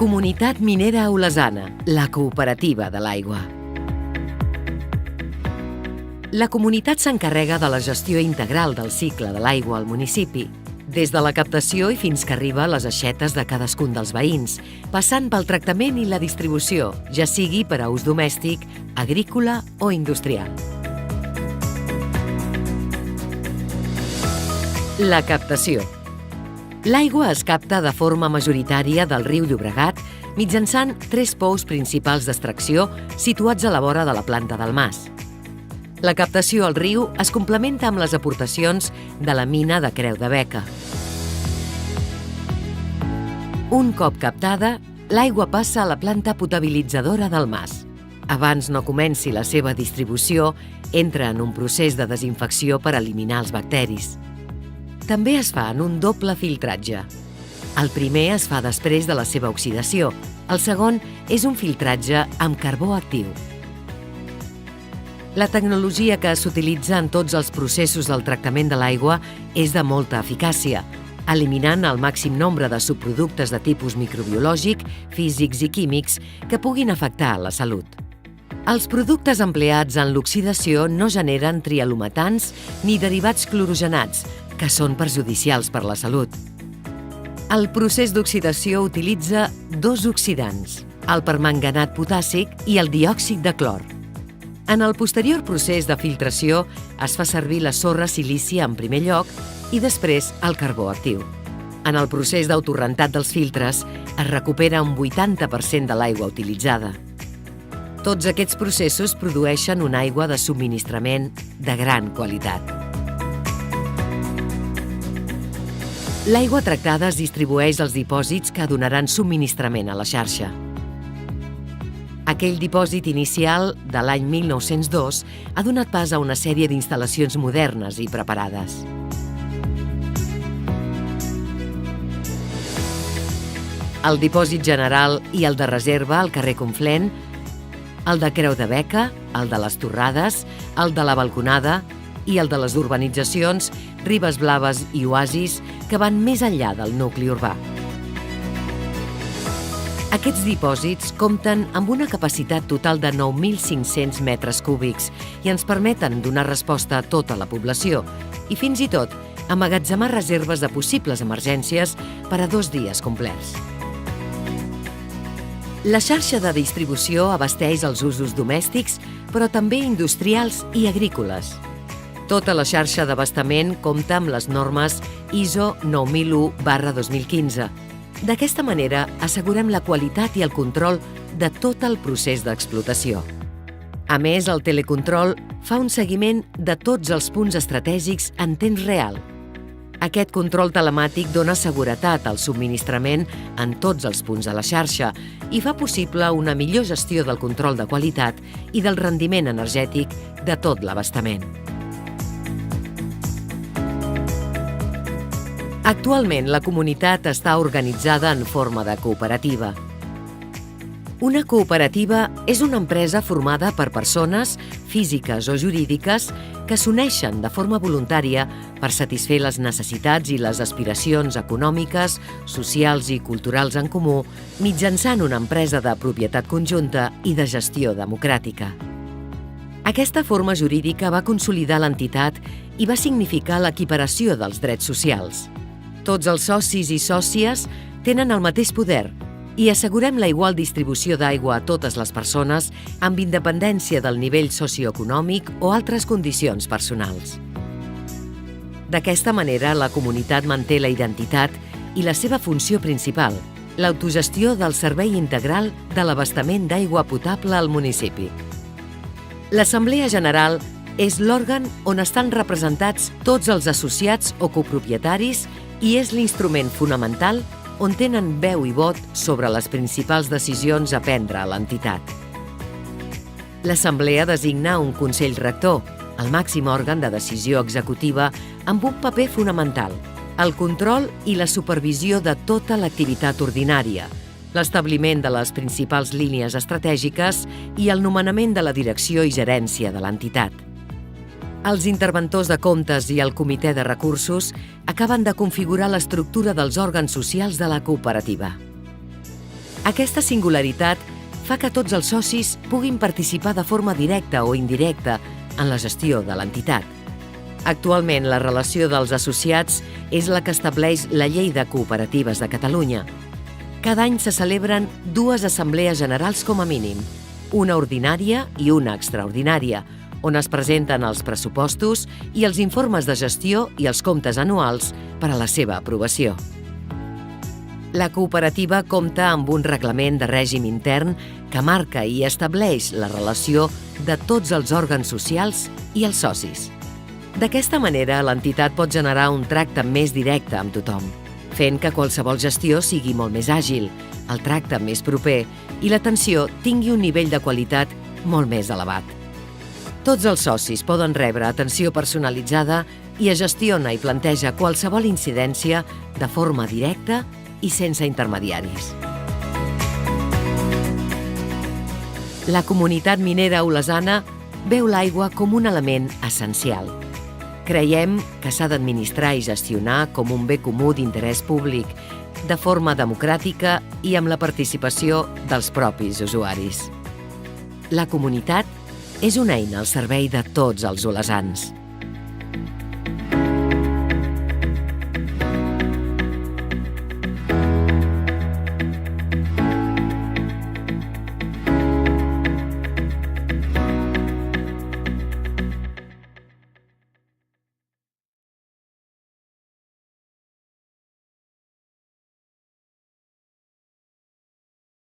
Comunitat Minera Olesana, la cooperativa de l'aigua. La comunitat s'encarrega de la gestió integral del cicle de l'aigua al municipi, des de la captació i fins que arriba a les aixetes de cadascun dels veïns, passant pel tractament i la distribució, ja sigui per a ús domèstic, agrícola o industrial. La captació. L'aigua es capta de forma majoritària del riu Llobregat mitjançant 3 pous principals d'extracció situats a la vora de la planta del mas. La captació al riu es complementa amb les aportacions de la mina de Creu de Beca. Un cop captada, l'aigua passa a la planta potabilitzadora del mas. Abans no comenci la seva distribució, entra en un procés de desinfecció per eliminar els bacteris. També es fa en un doble filtratge. El primer es fa després de la seva oxidació. El segon és un filtratge amb carbó actiu. La tecnologia que s'utilitza en tots els processos del tractament de l'aigua és de molta eficàcia, eliminant el màxim nombre de subproductes de tipus microbiològic, físics i químics que puguin afectar la salut. Els productes empleats en l'oxidació no generen trialometans ni derivats clorogenats, que són perjudicials per la salut. El procés d'oxidació utilitza 2 oxidants, el permanganat potàssic i el diòxid de clor. En el posterior procés de filtració es fa servir la sorra silícia en primer lloc i després el carbó actiu. En el procés d'autorrentat dels filtres es recupera un 80% de l'aigua utilitzada. Tots aquests processos produeixen una aigua de subministrament de gran qualitat. L'aigua tractada es distribueix als dipòsits que donaran subministrament a la xarxa. Aquell dipòsit inicial de l'any 1902 ha donat pas a una sèrie d'instal·lacions modernes i preparades. El dipòsit general i el de reserva al carrer Conflent, el de Creu de Beca, el de les Torrades, el de la Balconada i el de les urbanitzacions Ribes Blaves i Oasis, que van més enllà del nucli urbà. Aquests dipòsits compten amb una capacitat total de 9.500 metres cúbics i ens permeten donar resposta a tota la població i fins i tot emmagatzemar reserves de possibles emergències per a 2 dies complets. La xarxa de distribució abasteix els usos domèstics, però també industrials i agrícoles. Tota la xarxa d'abastament compta amb les normes ISO 9001/2015. D'aquesta manera, assegurem la qualitat i el control de tot el procés d'explotació. A més, el telecontrol fa un seguiment de tots els punts estratègics en temps real. Aquest control telemàtic dona seguretat al subministrament en tots els punts de la xarxa i fa possible una millor gestió del control de qualitat i del rendiment energètic de tot l'abastament. Actualment, la comunitat està organitzada en forma de cooperativa. Una cooperativa és una empresa formada per persones, físiques o jurídiques, que s'uneixen de forma voluntària per satisfer les necessitats i les aspiracions econòmiques, socials i culturals en comú mitjançant una empresa de propietat conjunta i de gestió democràtica. Aquesta forma jurídica va consolidar l'entitat i va significar l'equiparació dels drets socials. Tots els socis i sòcies tenen el mateix poder i assegurem la igual distribució d'aigua a totes les persones amb independència del nivell socioeconòmic o altres condicions personals. D'aquesta manera, la comunitat manté la identitat i la seva funció principal, l'autogestió del servei integral de l'abastament d'aigua potable al municipi. L'Assemblea General és l'òrgan on estan representats tots els associats o copropietaris i és l'instrument fonamental on tenen veu i vot sobre les principals decisions a prendre a l'entitat. L'Assemblea designa un Consell Rector, el màxim òrgan de decisió executiva amb un paper fonamental, el control i la supervisió de tota l'activitat ordinària, l'establiment de les principals línies estratègiques i el nomenament de la direcció i gerència de l'entitat. Els interventors de comptes i el comitè de recursos acaben de configurar l'estructura dels òrgans socials de la cooperativa. Aquesta singularitat fa que tots els socis puguin participar de forma directa o indirecta en la gestió de l'entitat. Actualment, la relació dels associats és la que estableix la Llei de Cooperatives de Catalunya. Cada any se celebren 2 assemblees generals com a mínim, una ordinària i una extraordinària, on es presenten els pressupostos i els informes de gestió i els comptes anuals per a la seva aprovació. La cooperativa compta amb un reglament de règim intern que marca i estableix la relació de tots els òrgans socials i els socis. D'aquesta manera, l'entitat pot generar un tracte més directe amb tothom, fent que qualsevol gestió sigui molt més àgil, el tracte més proper i l'atenció tingui un nivell de qualitat molt més elevat. Tots els socis poden rebre atenció personalitzada i es gestiona i planteja qualsevol incidència de forma directa i sense intermediaris. La comunitat minera olesana veu l'aigua com un element essencial. Creiem que s'ha d'administrar i gestionar com un bé comú d'interès públic, de forma democràtica i amb la participació dels propis usuaris. La comunitat és una eina al servei de tots els olesans.